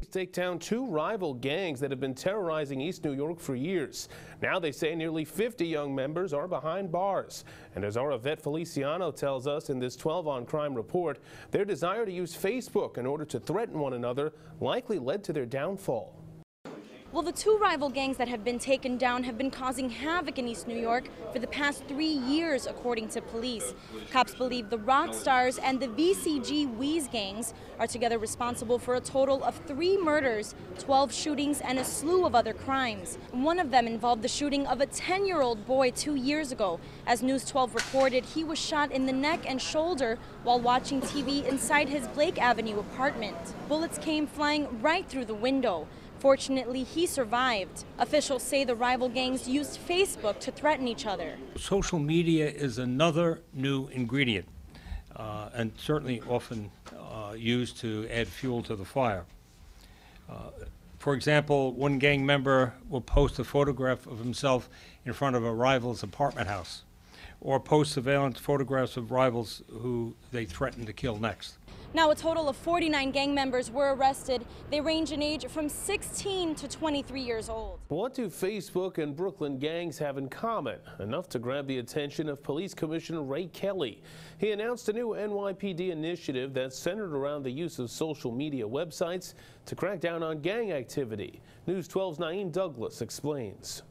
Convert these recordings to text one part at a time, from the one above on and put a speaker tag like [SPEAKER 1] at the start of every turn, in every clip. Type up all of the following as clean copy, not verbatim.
[SPEAKER 1] take down two rival gangs that have been terrorizing East New York for years. Now they say nearly 50 young members are behind bars. And as our Yvette Feliciano tells us in this 12 on Crime report, their desire to use Facebook in order to threaten one another likely led to their downfall.
[SPEAKER 2] Well, the two rival gangs that have been taken down have been causing havoc in East New York for the past 3 years, according to police. Cops believe the Rokkstars and the VCG Weez gangs are together responsible for a total of 3 murders, 12 shootings, and a slew of other crimes. One of them involved the shooting of a 10-year-old boy 2 years ago. As News 12 reported, he was shot in the neck and shoulder while watching TV inside his Blake Avenue apartment. Bullets came flying right through the window. Fortunately, he survived. Officials say the rival gangs used Facebook to threaten each other.
[SPEAKER 3] Social media is another new ingredient and certainly often used to add fuel to the fire. For example, one gang member will post a photograph of himself in front of a rival's apartment house, or post surveillance photographs of rivals who they threaten to kill next.
[SPEAKER 2] Now, a total of 49 gang members were arrested. They range in age from 16 to 23 years old.
[SPEAKER 1] What do Facebook and Brooklyn gangs have in common? Enough to grab the attention of Police Commissioner Ray Kelly. He announced a new NYPD initiative that's centered around the use of social media websites to crack down on gang activity. News 12's Naeem Douglas explains.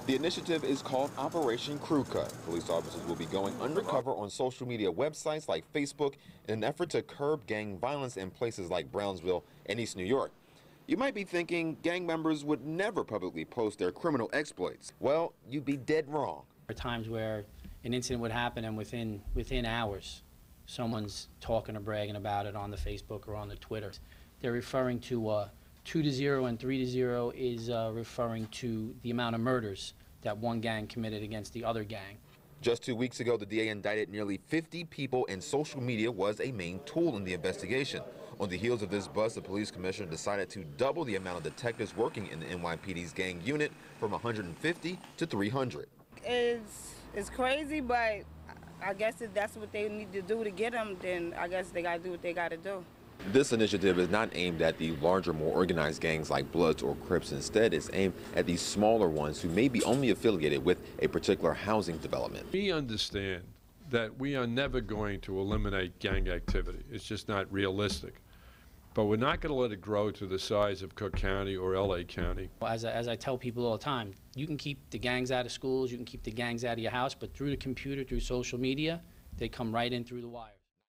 [SPEAKER 4] The initiative is called Operation Crew Cut. Police officers will be going undercover on social media websites like Facebook in an effort to curb gang violence in places like Brownsville and East New York. You might be thinking gang members would never publicly post their criminal exploits. Well, you'd be dead wrong.
[SPEAKER 5] There are times where an incident would happen and within hours, someone's talking or bragging about it on the Facebook or on the Twitter. They're referring to 2 to 0 and 3 to 0 is referring to the amount of murders that one gang committed against the other gang.
[SPEAKER 4] Just 2 weeks ago, the DA indicted nearly 50 people, and social media was a main tool in the investigation. On the heels of this bust, the police commissioner decided to double the amount of detectives working in the NYPD's gang unit from 150 to 300.
[SPEAKER 6] It's crazy, but I guess if that's what they need to do to get them, then I guess they got to do what they got to do.
[SPEAKER 4] This initiative is not aimed at the larger, more organized gangs like Bloods or Crips. Instead, it's aimed at these smaller ones who may be only affiliated with a particular housing development.
[SPEAKER 7] We understand that we are never going to eliminate gang activity. It's just not realistic. But we're not going to let it grow to the size of Cook County or LA County.
[SPEAKER 5] As I tell people all the time, you can keep the gangs out of schools, you can keep the gangs out of your house, but through the computer, through social media, they come right in through the wires.